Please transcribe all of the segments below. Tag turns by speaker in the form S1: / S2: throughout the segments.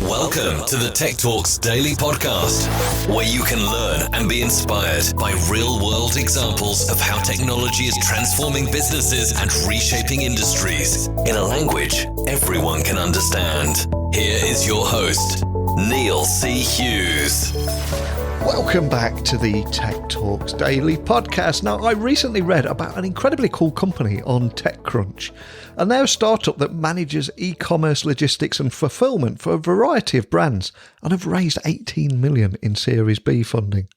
S1: Welcome to the Tech Talks Daily Podcast, where you can learn and be inspired by real-world examples of how technology is transforming businesses and reshaping industries in a language everyone can understand. Here is your host, Neil C. Hughes.
S2: Welcome back to the Tech Talks Daily Podcast. Now, I recently read about an incredibly cool company on TechCrunch, and they're a startup that manages e-commerce logistics and fulfillment for a variety of brands and have raised 18 million in Series B funding.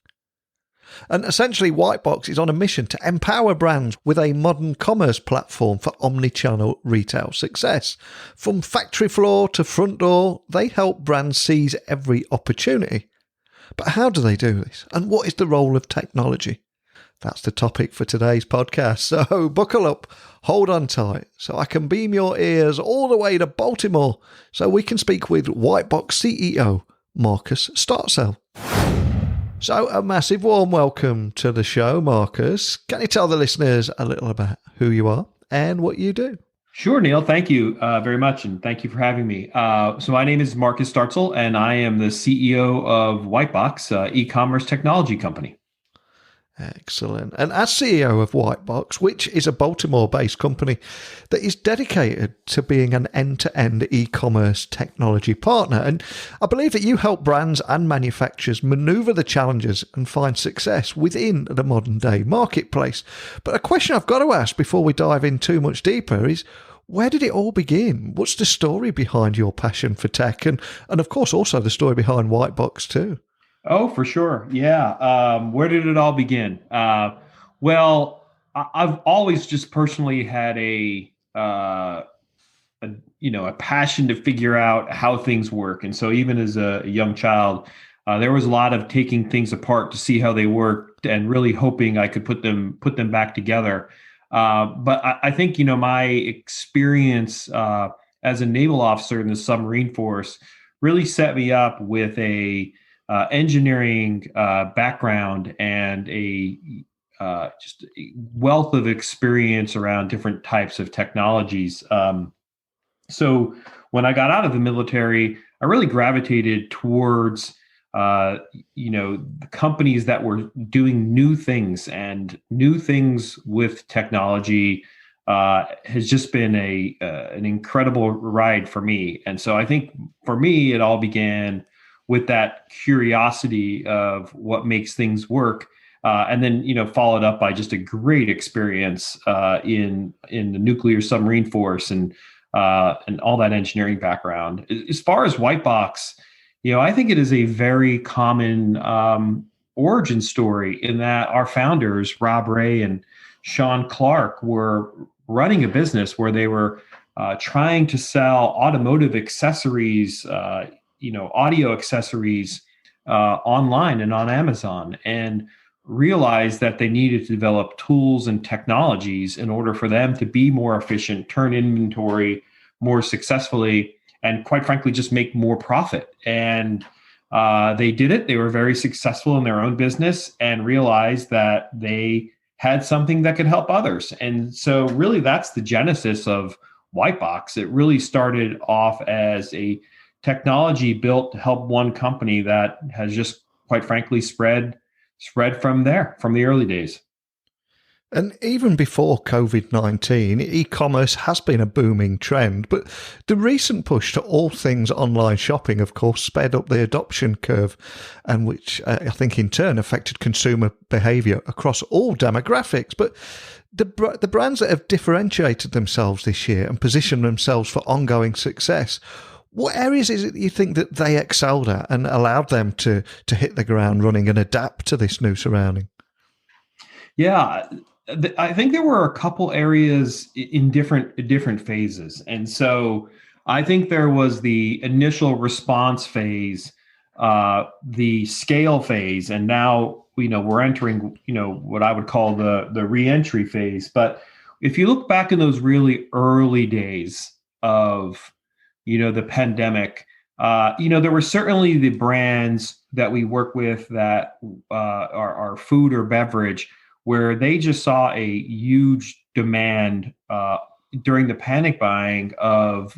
S2: And essentially, Whitebox is on a mission to empower brands with a modern commerce platform for omni-channel retail success. From factory floor to front door, they help brands seize every opportunity. But how do they do this? And what is the role of technology? That's the topic for today's podcast. So buckle up, hold on tight, so I can beam your ears all the way to Baltimore so we can speak with Whitebox CEO Marcus Startzel. So a massive warm welcome to the show, Marcus. Can you tell the listeners a little about who you are and what you do?
S3: Sure, Neil. Thank you very much, and thank you for having me. So my name is Marcus Startzel, and I am the CEO of Whitebox, e-commerce technology company.
S2: Excellent. And as CEO of Whitebox, which is a Baltimore-based company that is dedicated to being an end-to-end e-commerce technology partner, and I believe that you help brands and manufacturers maneuver the challenges and find success within the modern-day marketplace. But a question I've got to ask before we dive in too much deeper is, where did it all begin? What's the story behind your passion for tech? And of course, also the story behind Whitebox too.
S3: Oh, for sure. Yeah. Where did it all begin? Well, I've always just personally had a passion to figure out how things work. And so even as a young child, there was a lot of taking things apart to see how they worked and really hoping I could put them back together. But I think, my experience as a naval officer in the submarine force really set me up with a engineering background and a just a wealth of experience around different types of technologies. So when I got out of the military, I really gravitated towards companies that were doing new things, and new things with technology has just been an incredible ride for me. And so I think for me, it all began with that curiosity of what makes things work, and then followed up by just a great experience in the nuclear submarine force and all that engineering background. As far as Whitebox, I think it is a very common origin story in that our founders, Rob Ray and Sean Clark, were running a business where they were trying to sell automotive accessories, audio accessories online and on Amazon, and realized that they needed to develop tools and technologies in order for them to be more efficient, turn inventory more successfully, and quite frankly, just make more profit. And they did it. They were very successful in their own business and realized that they had something that could help others. And so really that's the genesis of Whitebox. It really started off as a technology built to help one company that has just, quite frankly, spread from there, from the early days.
S2: And even before COVID-19, e-commerce has been a booming trend, but the recent push to all things online shopping, of course, sped up the adoption curve, and which I think in turn affected consumer behaviour across all demographics. But the brands that have differentiated themselves this year and positioned themselves for ongoing success, what areas is it you think that they excelled at and allowed them to hit the ground running and adapt to this new surrounding?
S3: Yeah, I think there were a couple areas in different phases. And so I think there was the initial response phase, the scale phase, and now we're entering what I would call the re-entry phase. But if you look back in those really early days of the pandemic, there were certainly the brands that we work with that are food or beverage, where they just saw a huge demand during the panic buying of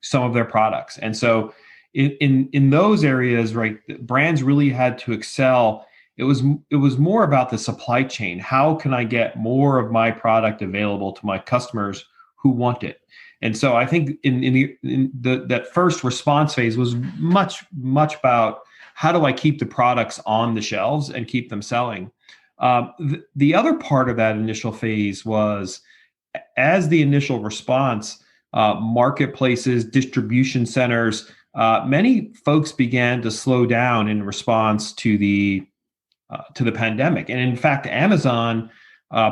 S3: some of their products. And so in those areas, right, brands really had to excel. It was more about the supply chain. How can I get more of my product available to my customers who want it? And so I think that first response phase was much about how do I keep the products on the shelves and keep them selling. The other part of that initial phase was, as the initial response, marketplaces, distribution centers, many folks began to slow down in response to the pandemic. And in fact, Amazon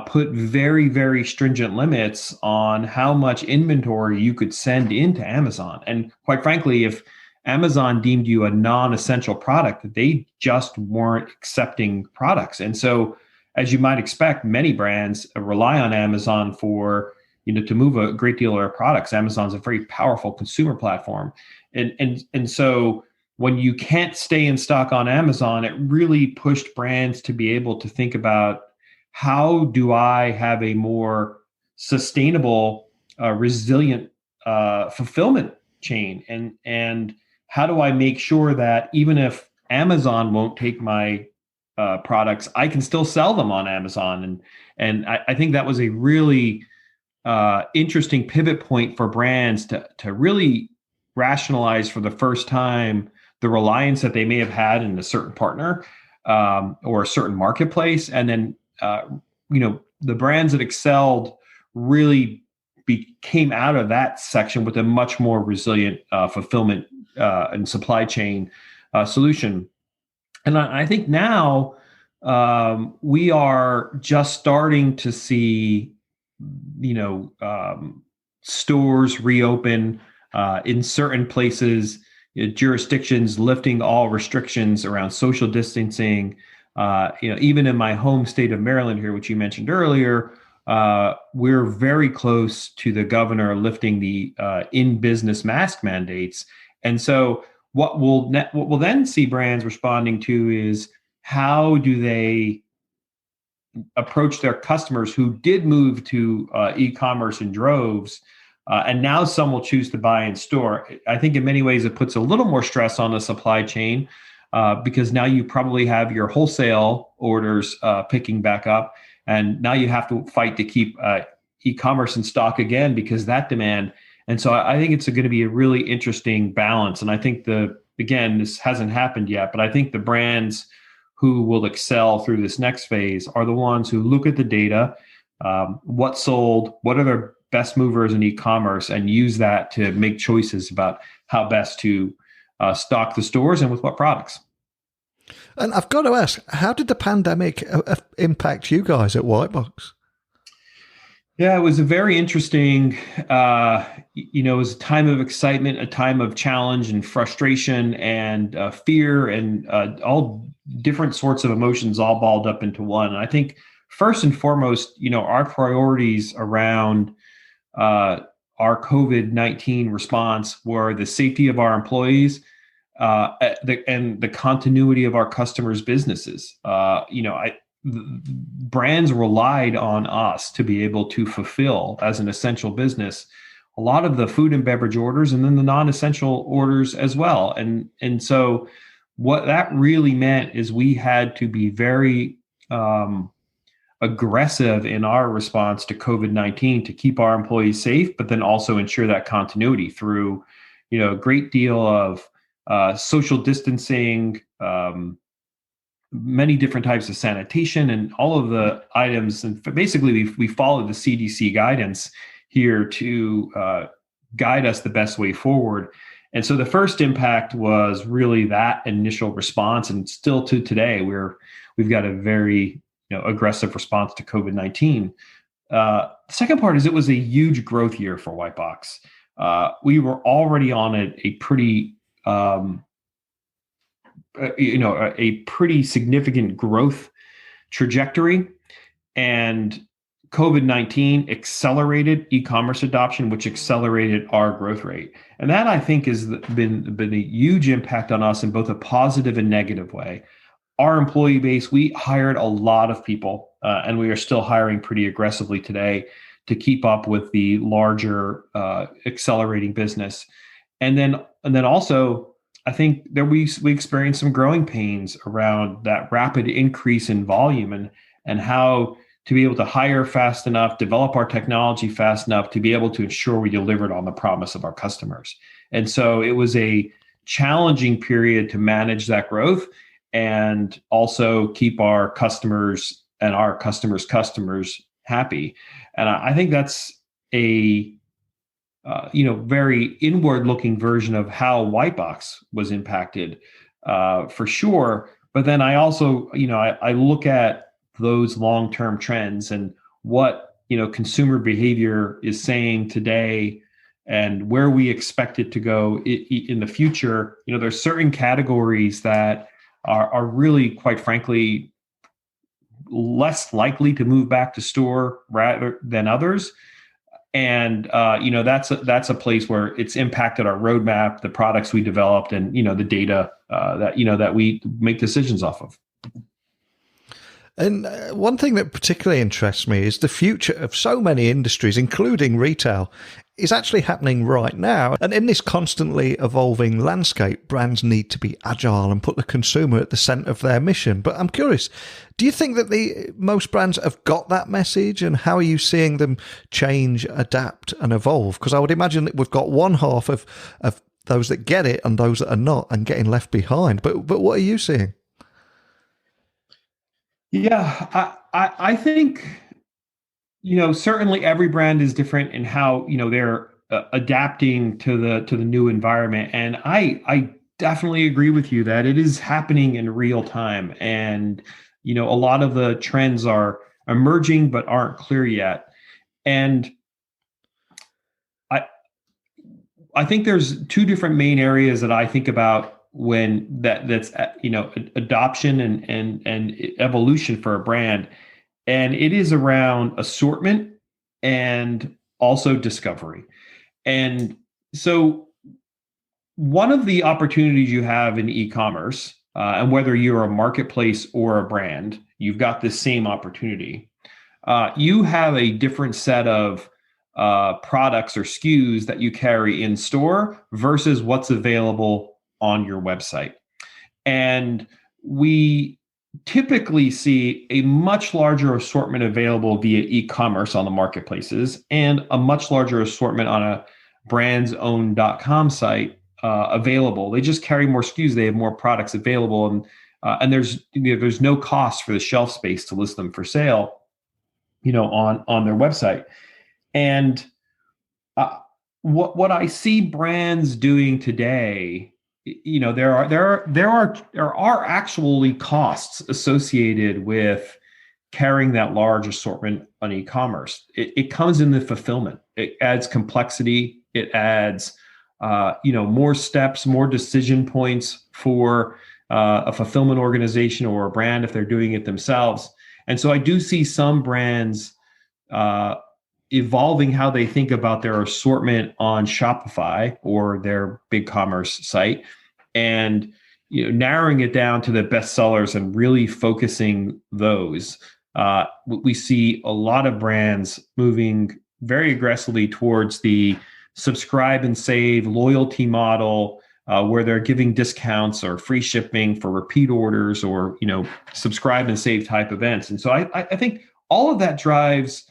S3: put very, very stringent limits on how much inventory you could send into Amazon. And quite frankly, if Amazon deemed you a non-essential product, they just weren't accepting products. And so, as you might expect, many brands rely on Amazon for, to move a great deal of their products. Amazon's a very powerful consumer platform. And so when you can't stay in stock on Amazon, it really pushed brands to be able to think about, how do I have a more sustainable, resilient fulfillment chain? And how do I make sure that even if Amazon won't take my products, I can still sell them on Amazon? And I think that was a really interesting pivot point for brands to really rationalize for the first time the reliance that they may have had in a certain partner or a certain marketplace. And then, the brands that excelled really came out of that section with a much more resilient fulfillment and supply chain solution. And I think now we are just starting to see, stores reopen in certain places, jurisdictions lifting all restrictions around social distancing. Even in my home state of Maryland here, which you mentioned earlier, we're very close to the governor lifting the in-business mask mandates. And so what we'll then see brands responding to is, how do they approach their customers who did move to e-commerce in droves, and now some will choose to buy in store. I think in many ways it puts a little more stress on the supply chain, because now you probably have your wholesale orders picking back up, and now you have to fight to keep e-commerce in stock again because that demand. And so I think it's going to be a really interesting balance. And I think this hasn't happened yet, but I think the brands who will excel through this next phase are the ones who look at the data, what sold, what are their best movers in e-commerce, and use that to make choices about how best to stock the stores and with what products.
S2: And I've got to ask, how did the pandemic impact you guys at Whitebox?
S3: Yeah, it was a very interesting, it was a time of excitement, a time of challenge and frustration and fear and all different sorts of emotions all balled up into one. And I think first and foremost, our priorities around our COVID-19 response were the safety of our employees and the continuity of our customers' businesses. Brands relied on us to be able to fulfill, as an essential business, a lot of the food and beverage orders, and then the non-essential orders as well. And so what that really meant is we had to be very aggressive in our response to COVID-19 to keep our employees safe, but then also ensure that continuity through, a great deal of social distancing, many different types of sanitation, and all of the items. And basically, we followed the CDC guidance here to guide us the best way forward. And so the first impact was really that initial response, and still to today, we've got a very aggressive response to COVID-19. The second part is it was a huge growth year for Whitebox. We were already on a pretty a pretty significant growth trajectory, and COVID-19 accelerated e-commerce adoption, which accelerated our growth rate. And that, I think, has been a huge impact on us in both a positive and negative way. Our employee base, we hired a lot of people, and we are still hiring pretty aggressively today to keep up with the larger accelerating business. And then also, I think that we experienced some growing pains around that rapid increase in volume and how to be able to hire fast enough, develop our technology fast enough to be able to ensure we delivered on the promise of our customers. And so it was a challenging period to manage that growth and also keep our customers and our customers happy. And I think that's a very inward-looking version of how Whitebox was impacted, for sure. But then I also, I look at those long-term trends and what consumer behavior is saying today and where we expect it to go in the future. There's certain categories that are really, quite frankly, less likely to move back to store rather than others. And that's a place where it's impacted our roadmap, the products we developed, and the data that we make decisions off of.
S2: And one thing that particularly interests me is the future of so many industries, including retail, is actually happening right now. And in this constantly evolving landscape, brands need to be agile and put the consumer at the center of their mission. But I'm curious, do you think that most brands have got that message, and how are you seeing them change, adapt and evolve? Because I would imagine that we've got one half of those that get it and those that are not and getting left behind. But what are you seeing?
S3: Yeah, I think, certainly every brand is different in how, they're adapting to the new environment. And I definitely agree with you that it is happening in real time. And, a lot of the trends are emerging but aren't clear yet. And I think there's two different main areas that I think about when that's adoption and evolution for a brand, and it is around assortment and also discovery. And so one of the opportunities you have in e-commerce, and whether you're a marketplace or a brand, you've got this same opportunity. You have a different set of products or SKUs that you carry in store versus what's available on your website. And we typically see a much larger assortment available via e-commerce on the marketplaces and a much larger assortment on a brandsown.com site available. They just carry more SKUs. They have more products available, and there's no cost for the shelf space to list them for sale, on their website. And what I see brands doing today, there are actually costs associated with carrying that large assortment on e-commerce. It comes in the fulfillment. It adds complexity. It adds more steps, more decision points for a fulfillment organization or a brand if they're doing it themselves. And so I do see some brands evolving how they think about their assortment on Shopify or their BigCommerce site, and narrowing it down to the best sellers and really focusing those. We see a lot of brands moving very aggressively towards the subscribe and save loyalty model, where they're giving discounts or free shipping for repeat orders or subscribe and save type events. And so I think all of that drives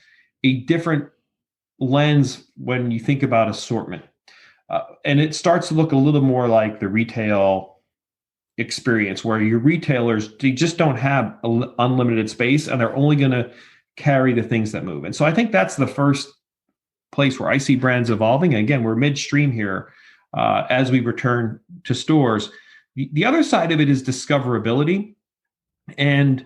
S3: a different lens when you think about assortment. And it starts to look a little more like the retail experience, where your retailers, they just don't have unlimited space and they're only going to carry the things that move. And so I think that's the first place where I see brands evolving. And again, we're midstream here as we return to stores. The other side of it is discoverability. And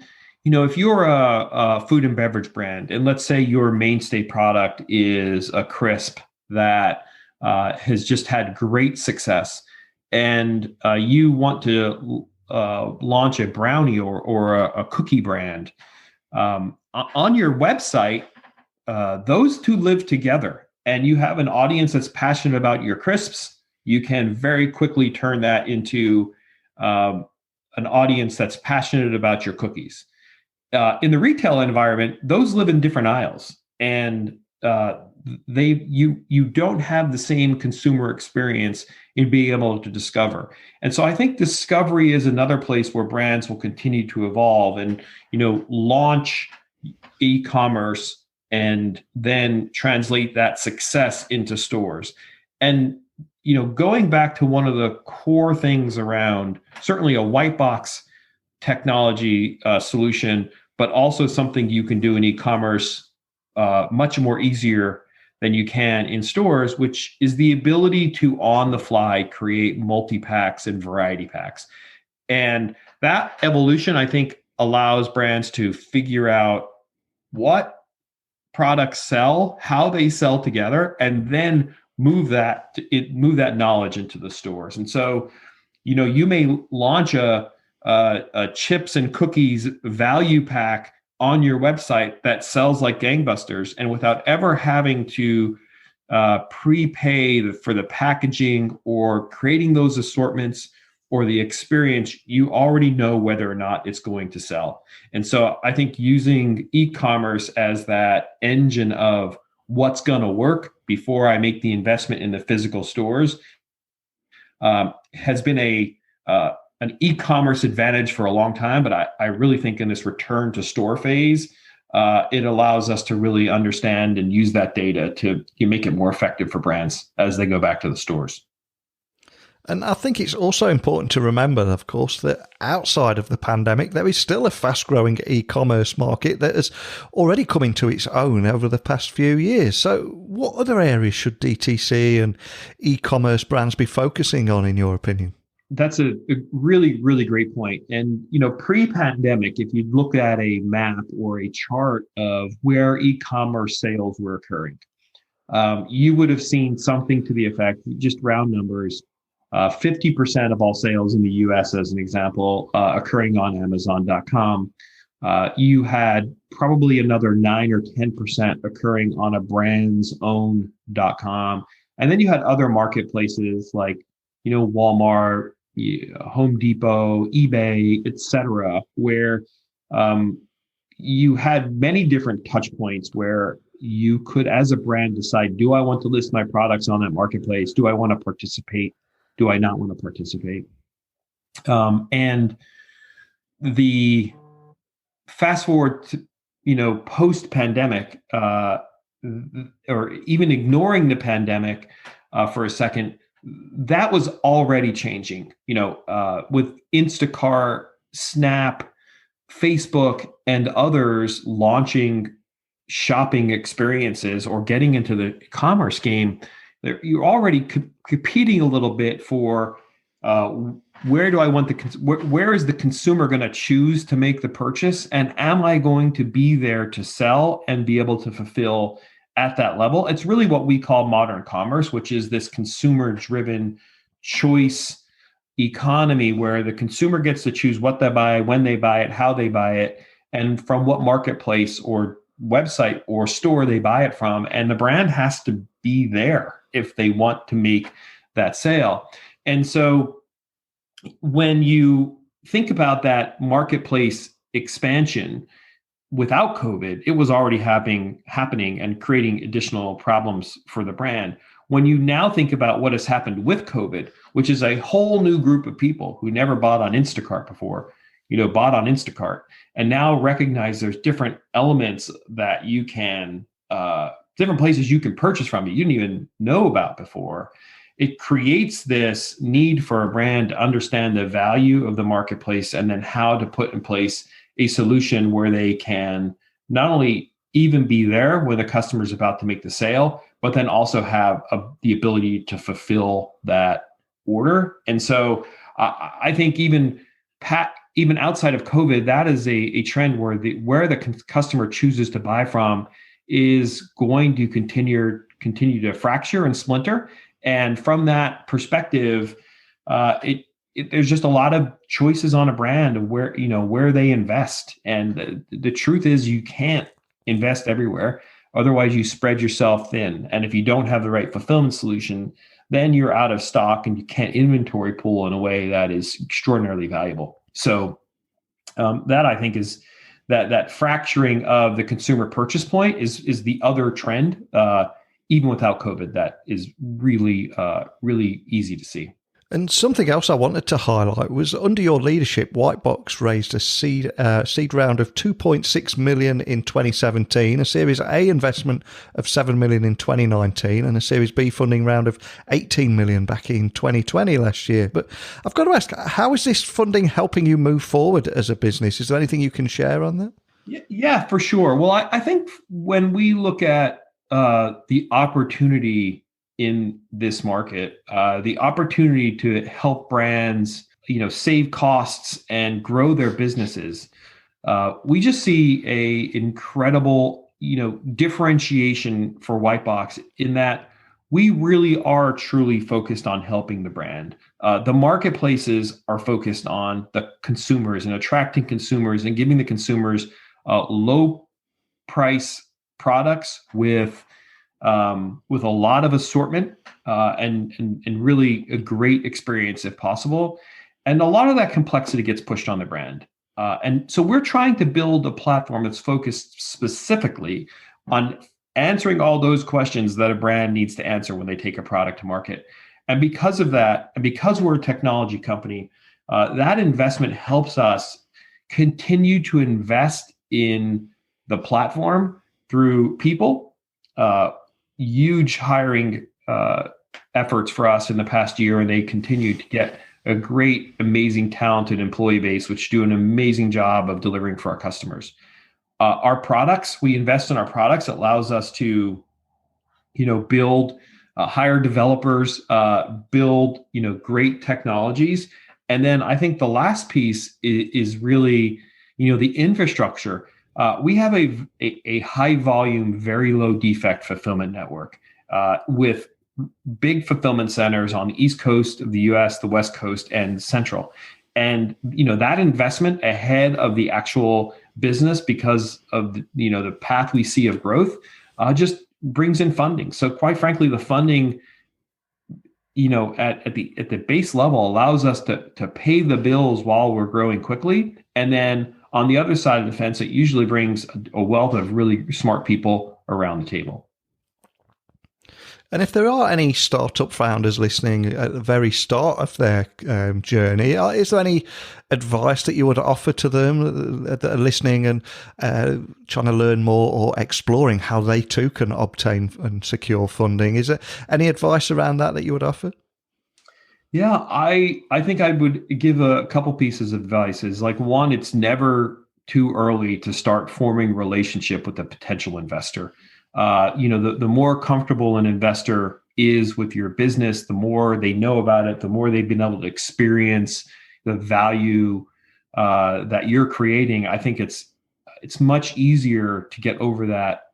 S3: if you're a food and beverage brand, and let's say your mainstay product is a crisp that has just had great success, and you want to launch a brownie or a cookie brand, on your website, those two live together, and you have an audience that's passionate about your crisps. You can very quickly turn that into an audience that's passionate about your cookies. In the retail environment, those live in different aisles, and you don't have the same consumer experience in being able to discover. And so I think discovery is another place where brands will continue to evolve and, launch e-commerce and then translate that success into stores. And, going back to one of the core things around certainly a Whitebox technology solution, but also something you can do in e-commerce much more easier than you can in stores, which is the ability to on the fly create multi-packs and variety packs. And that evolution, I think, allows brands to figure out what products sell, how they sell together, and then move that knowledge into the stores. And so, you may launch a chips and cookies value pack on your website that sells like gangbusters, and without ever having to prepay for the packaging or creating those assortments or the experience, you already know whether or not it's going to sell. And so I think using e-commerce as that engine of what's going to work before I make the investment in the physical stores has been an e-commerce advantage for a long time, but I really think in this return to store phase, it allows us to really understand and use that data to make it more effective for brands as they go back to the stores.
S2: And I think it's also important to remember, of course, that outside of the pandemic, there is still a fast-growing e-commerce market that has already come into its own over the past few years. So what other areas should DTC and e-commerce brands be focusing on, in your opinion?
S3: That's a really, really great point. And, pre-pandemic, if you look at a map or a chart of where e-commerce sales were occurring, you would have seen something to the effect, just round numbers, 50% of all sales in the US, as an example, occurring on Amazon.com. You had probably another 9 or 10% occurring on a brand's own.com. And then you had other marketplaces like, Walmart, Home Depot, eBay, etc., where you had many different touch points where you could, as a brand, decide, do I want to list my products on that marketplace? Do I want to participate? Do I not want to participate? And the fast forward to, post-pandemic, or even ignoring the pandemic for a second, that was already changing, with Instacart, Snap, Facebook, and others launching shopping experiences or getting into the commerce game. You're already competing a little bit for where do I want where is the consumer going to choose to make the purchase, and am I going to be there to sell and be able to fulfill at that level? It's really what we call modern commerce, which is this consumer-driven choice economy where the consumer gets to choose what they buy, when they buy it, how they buy it, and from what marketplace or website or store they buy it from. And the brand has to be there if they want to make that sale. And so when you think about that marketplace expansion, without COVID, it was already happening and creating additional problems for the brand. When you now think about what has happened with COVID, which is a whole new group of people who never bought on Instacart before, bought on Instacart, and now recognize there's different elements that you can, different places you can purchase from that you didn't even know about before. It creates this need for a brand to understand the value of the marketplace and then how to put in place a solution where they can not only even be there when the customer is about to make the sale, but then also have the ability to fulfill that order. And so I think even outside of COVID, that is a trend where the customer chooses to buy from is going to continue to fracture and splinter. And from that perspective, there's just a lot of choices on a brand of where they invest. And the truth is you can't invest everywhere. Otherwise, you spread yourself thin. And if you don't have the right fulfillment solution, then you're out of stock and you can't inventory pool in a way that is extraordinarily valuable. So that I think is that fracturing of the consumer purchase point is the other trend even without COVID, that is really, really easy to see.
S2: And something else I wanted to highlight was under your leadership, Whitebox raised a seed round of 2.6 million in 2017, a Series A investment of 7 million in 2019, and a Series B funding round of 18 million back in 2020 last year. But I've got to ask, how is this funding helping you move forward as a business? Is there anything you can share on that?
S3: Yeah, for sure. Well, I think when we look at the opportunity in this market, the opportunity to help brands, save costs and grow their businesses, we just see a incredible, differentiation for Whitebox in that we really are truly focused on helping the brand. The marketplaces are focused on the consumers and attracting consumers and giving the consumers low price products with a lot of assortment and really a great experience if possible. And a lot of that complexity gets pushed on the brand. And so we're trying to build a platform that's focused specifically on answering all those questions that a brand needs to answer when they take a product to market. And because of that, and because we're a technology company, that investment helps us continue to invest in the platform through people, huge hiring efforts for us in the past year, and they continue to get a great, amazing, talented employee base, which do an amazing job of delivering for our customers. Our products, we invest in our products. It allows us to, build, hire developers, build, great technologies. And then I think the last piece is really, the infrastructure. We have a high volume, very low defect fulfillment network with big fulfillment centers on the East Coast of the US, the West Coast, and Central. And that investment ahead of the actual business, because of the path we see of growth, just brings in funding. So quite frankly, the funding at the base level allows us to pay the bills while we're growing quickly. And then on the other side of the fence, it usually brings a wealth of really smart people around the table.
S2: And if there are any startup founders listening at the very start of their journey, is there any advice that you would offer to them that are listening and trying to learn more or exploring how they too can obtain and secure funding? Is there any advice around that you would offer?
S3: Yeah, I think I would give a couple pieces of advice. Is like, one, it's never too early to start forming relationship with a potential investor. The more comfortable an investor is with your business, the more they know about it, the more they've been able to experience the value that you're creating. I think it's much easier to get over that.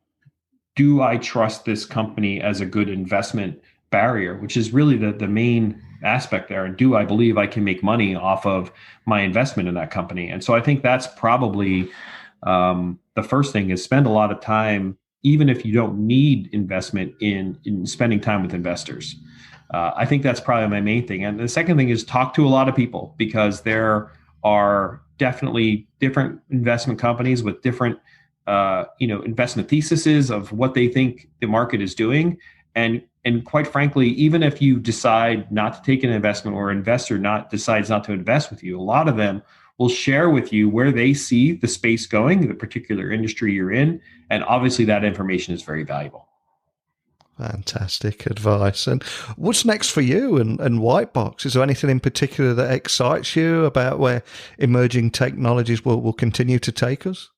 S3: Do I trust this company as a good investment barrier, which is really the main aspect there. And do I believe I can make money off of my investment in that company? And so I think that's probably the first thing, is spend a lot of time, even if you don't need investment, in spending time with investors. I think that's probably my main thing. And the second thing is talk to a lot of people, because there are definitely different investment companies with different investment theses of what they think the market is doing. And quite frankly, even if you decide not to take an investment, or an investor decides not to invest with you, a lot of them will share with you where they see the space going, the particular industry you're in. And obviously that information is very valuable.
S2: Fantastic advice. And what's next for you and Whitebox? Is there anything in particular that excites you about where emerging technologies will continue to take us?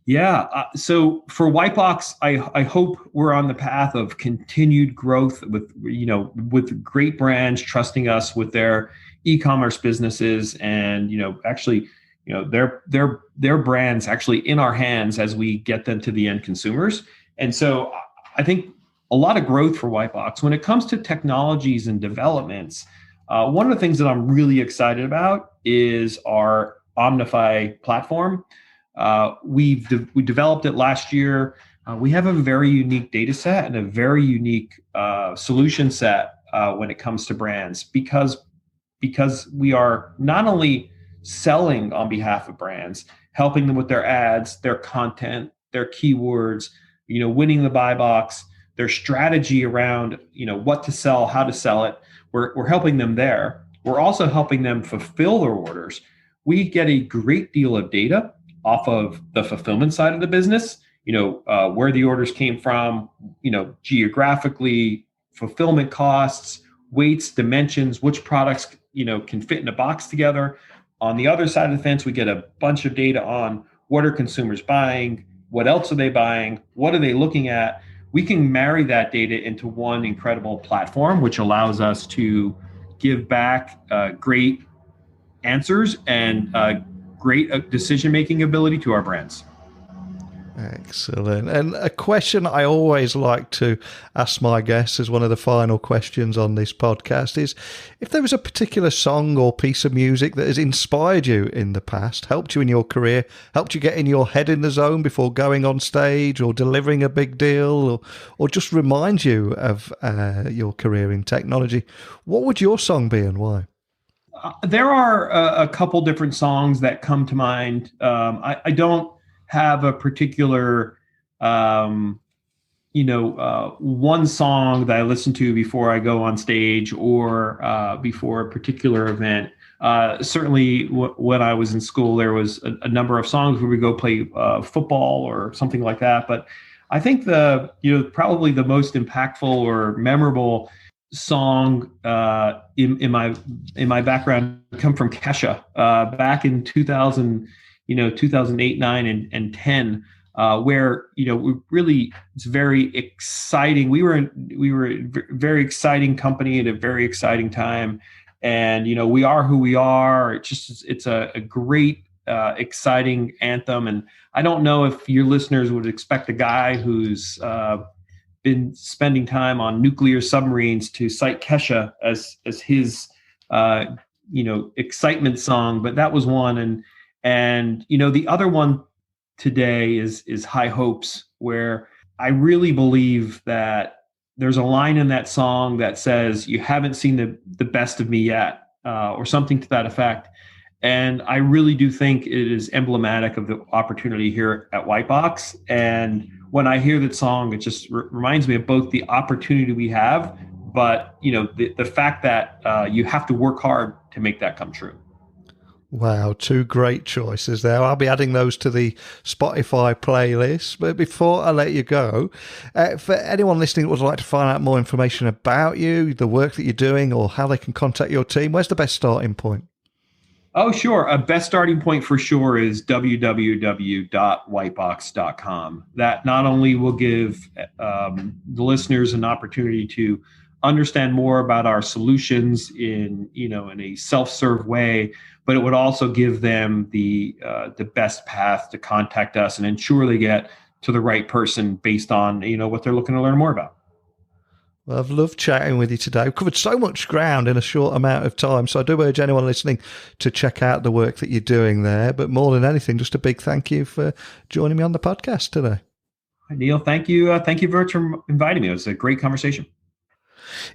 S3: Yeah. So for Whitebox, I hope we're on the path of continued growth with great brands trusting us with their e-commerce businesses, and their brands actually in our hands as we get them to the end consumers. And so I think a lot of growth for Whitebox. When it comes to technologies and developments, one of the things that I'm really excited about is our Omnify platform. We developed it last year. We have a very unique data set and a very unique solution set when it comes to brands, because we are not only selling on behalf of brands, helping them with their ads, their content, their keywords, winning the buy box, their strategy around, what to sell, how to sell it. We're helping them there. We're also helping them fulfill their orders. We get a great deal of data off of the fulfillment side of the business, where the orders came from, geographically, fulfillment costs, weights, dimensions, which products, can fit in a box together. On the other side of the fence, we get a bunch of data on what are consumers buying, what else are they buying, what are they looking at. We can marry that data into one incredible platform, which allows us to give back great answers and great decision-making ability to our brands.
S2: Excellent. And a question I always like to ask my guests as one of the final questions on this podcast is, if there was a particular song or piece of music that has inspired you in the past, helped you in your career, helped you get in your head in the zone before going on stage or delivering a big deal, or just remind you of your career in technology, what would your song be and why?
S3: There are a couple different songs that come to mind. I don't have a particular, one song that I listen to before I go on stage or before a particular event. Certainly when I was in school, there was a number of songs where we go play football or something like that. But I think probably the most impactful or memorable song in my background come from Kesha back in 2008, 9, and 10, where we really, it's very exciting. We were a very exciting company at a very exciting time, and we are who we are. It's a great exciting anthem, and I don't know if your listeners would expect a guy who's been spending time on nuclear submarines to cite Kesha as his excitement song, but that was one. And the other one today is High Hopes, where I really believe that there's a line in that song that says, "You haven't seen the best of me yet," or something to that effect. And I really do think it is emblematic of the opportunity here at Whitebox. And when I hear that song, it just reminds me of both the opportunity we have, but the fact that you have to work hard to make that come true.
S2: Wow, two great choices there. I'll be adding those to the Spotify playlist. But before I let you go, for anyone listening that would like to find out more information about you, the work that you're doing, or how they can contact your team, where's the best starting point?
S3: Oh, sure. A best starting point for sure is www.whitebox.com. That not only will give the listeners an opportunity to understand more about our solutions in a self-serve way, but it would also give them the best path to contact us and ensure they get to the right person based on what they're looking to learn more about.
S2: Well, I've loved chatting with you today. We've covered so much ground in a short amount of time, so I do urge anyone listening to check out the work that you're doing there. But more than anything, just a big thank you for joining me on the podcast today.
S3: Neil, thank you. Thank you very much for inviting me. It was a great conversation.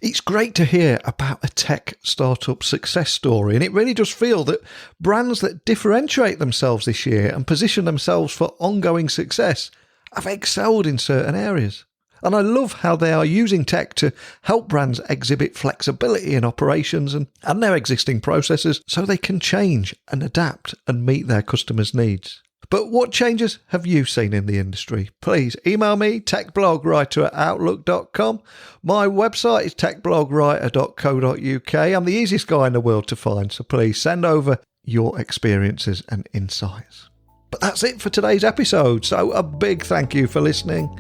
S2: It's great to hear about a tech startup success story, and it really does feel that brands that differentiate themselves this year and position themselves for ongoing success have excelled in certain areas. And I love how they are using tech to help brands exhibit flexibility in operations and their existing processes so they can change and adapt and meet their customers' needs. But what changes have you seen in the industry? Please email me, techblogwriter@outlook.com. My website is techblogwriter.co.uk. I'm the easiest guy in the world to find, so please send over your experiences and insights. But that's it for today's episode, so a big thank you for listening.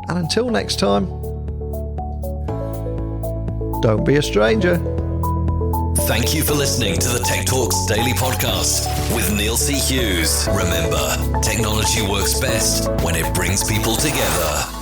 S2: And until next time, don't be a stranger.
S1: Thank you for listening to the Tech Talks Daily Podcast with Neil C. Hughes. Remember, technology works best when it brings people together.